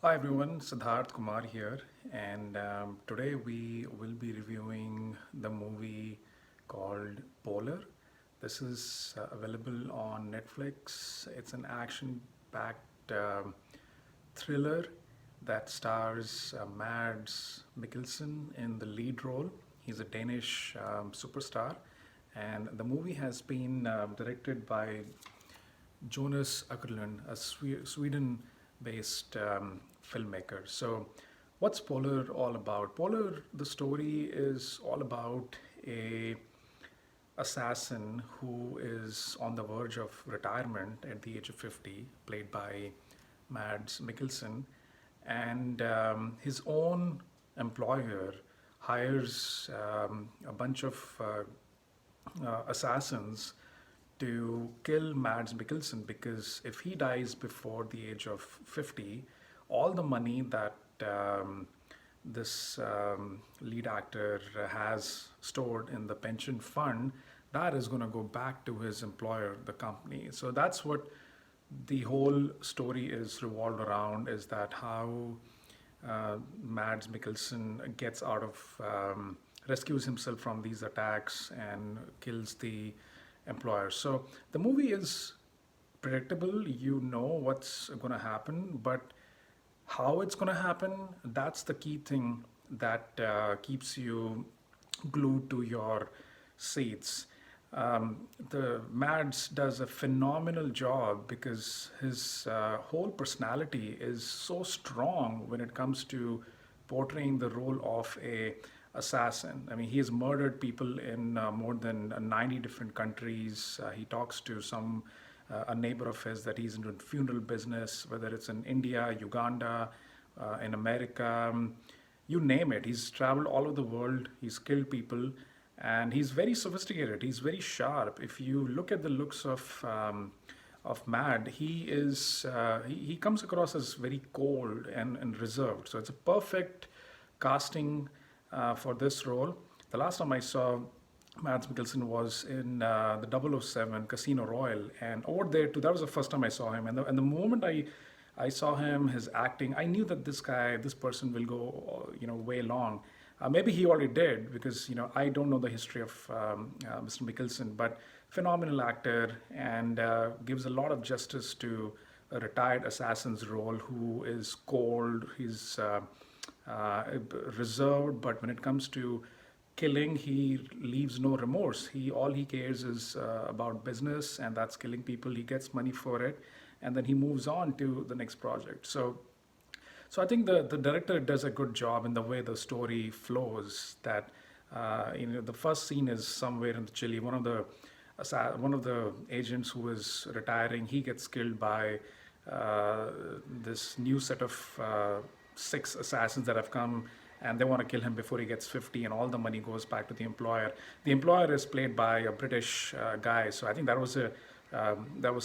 Hi everyone, Siddharth Kumar here, and today we will be reviewing the movie called Polar. This is available on Netflix. It's an action-packed thriller that stars Mads Mikkelson in the lead role. He's a Danish superstar, and the movie has been directed by Jonas Ackerlund, a Sweden-based filmmaker. So, what's Polar all about? Polar, the story is all about a assassin who is on the verge of retirement at the age of 50, played by Mads Mikkelson, and his own employer hires a bunch of assassins to kill Mads Mikkelsen because if he dies before the age of 50, all the money that this lead actor has stored in the pension fund, that is going to go back to his employer, the company. So that's what the whole story is revolved around, is that how Mads Mikkelsen gets out of, rescues himself from these attacks and kills the employer. So the movie is predictable. You know what's going to happen, but how it's going to happen, that's the key thing that keeps you glued to your seats. The Mads does a phenomenal job because his whole personality is so strong when it comes to portraying the role of a assassin. I mean, he has murdered people in more than 90 different countries. He talks to a neighbor of his that he's into funeral business, whether it's in India, Uganda, in America, you name it. He's traveled all over the world. He's killed people, and he's very sophisticated. He's very sharp. If you look at the looks of Mad, he comes across as very cold and reserved. So it's a perfect casting for this role. The last time I saw Mads Mikkelsen was in the 007 Casino Royale, and over there too. That was the first time I saw him, and the moment I saw him, his acting, I knew that this person will go, way long. Maybe he already did because I don't know the history of Mr. Mikkelsen, but phenomenal actor and gives a lot of justice to a retired assassin's role who is cold. He's reserved, but when it comes to killing, he leaves no remorse. All he cares is about business, and that's killing people. He gets money for it, and then he moves on to the next project. So I think the director does a good job in the way the story flows. That the first scene is somewhere in Chile. One of the agents who is retiring, he gets killed by this new set of six assassins that have come, and they want to kill him before he gets 50, and all the money goes back to the employer. The employer is played by a British guy, so I think that was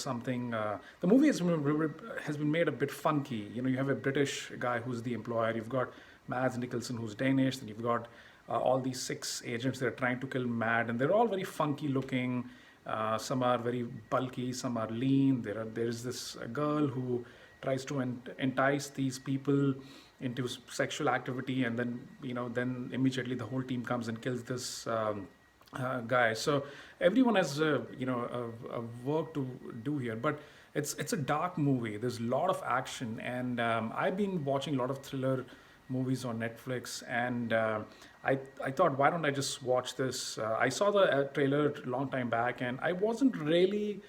something. The movie has been made a bit funky. You have a British guy who's the employer. You've got Mads Nicholson who's Danish, and you've got all these six agents that are trying to kill Mad, and they're all very funky looking. Some are very bulky, some are lean. There's this girl who tries to entice these people into sexual activity, and then immediately the whole team comes and kills this guy. So everyone has a work to do here, but it's a dark movie. There's a lot of action, and I've been watching a lot of thriller movies on Netflix, and I thought, why don't I just watch this? I saw the trailer a long time back, and I wasn't really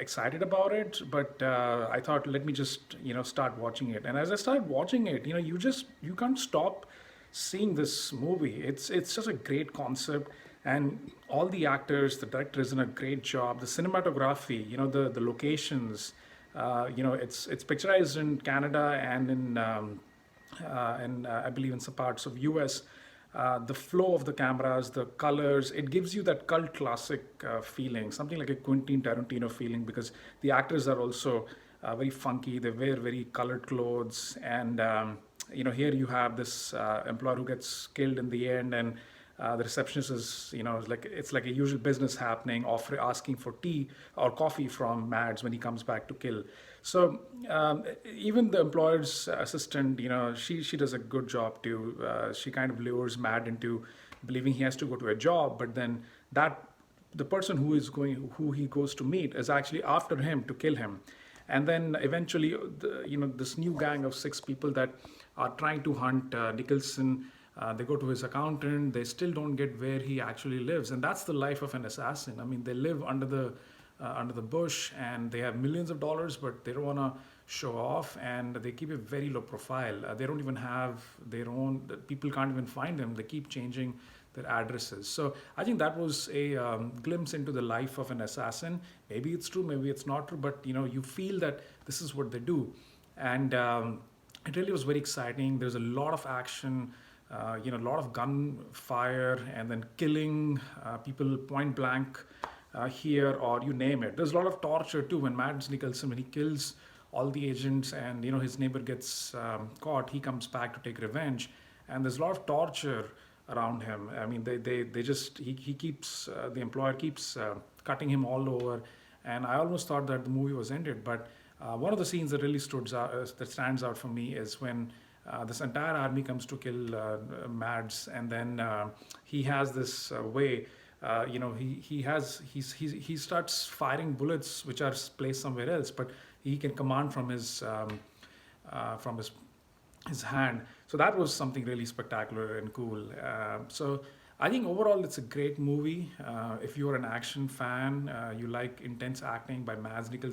excited about it, but I thought, let me just start watching it. And as I started watching it, you can't stop seeing this movie. It's just a great concept, and all the actors, the director is in a great job. The cinematography, the locations, it's picturized in Canada and in I believe in some parts of US. The flow of the cameras, the colors, it gives you that cult classic feeling, something like a Quentin Tarantino feeling, because the actors are also very funky. They wear very colored clothes, and here you have this employer who gets killed in the end, and the receptionist is, it's like a usual business happening, asking for tea or coffee from Mads when he comes back to kill. So even the employer's assistant, she does a good job too. She kind of lures Matt into believing he has to go to a job, but then that the person who he goes to meet is actually after him to kill him. And then eventually, this new gang of six people that are trying to hunt Nicholson. They go to his accountant. They still don't get where he actually lives, and that's the life of an assassin. I mean, they live under the bush, and they have millions of dollars, but they don't want to show off, and they keep a very low profile. They don't even have their own. People can't even find them. They keep changing their addresses. So I think that was a glimpse into the life of an assassin. Maybe it's true, maybe it's not true, but you feel that this is what they do, and it really was very exciting. There's a lot of action. A lot of gunfire and then killing people point blank here, or you name it. There's a lot of torture too when Mads Mikkelson, when he kills all the agents, and his neighbor gets caught, he comes back to take revenge, and there's a lot of torture around him. I mean, they just he keeps the employer keeps cutting him all over, and I almost thought that the movie was ended. But one of the scenes that really that stands out for me is when this entire army comes to kill Mads, and then he has this way. He starts firing bullets which are placed somewhere else, but he can command from his hand. So that was something really spectacular and cool. So I think overall it's a great movie. If you're an action fan, you like intense acting by Mads Mikkelsen.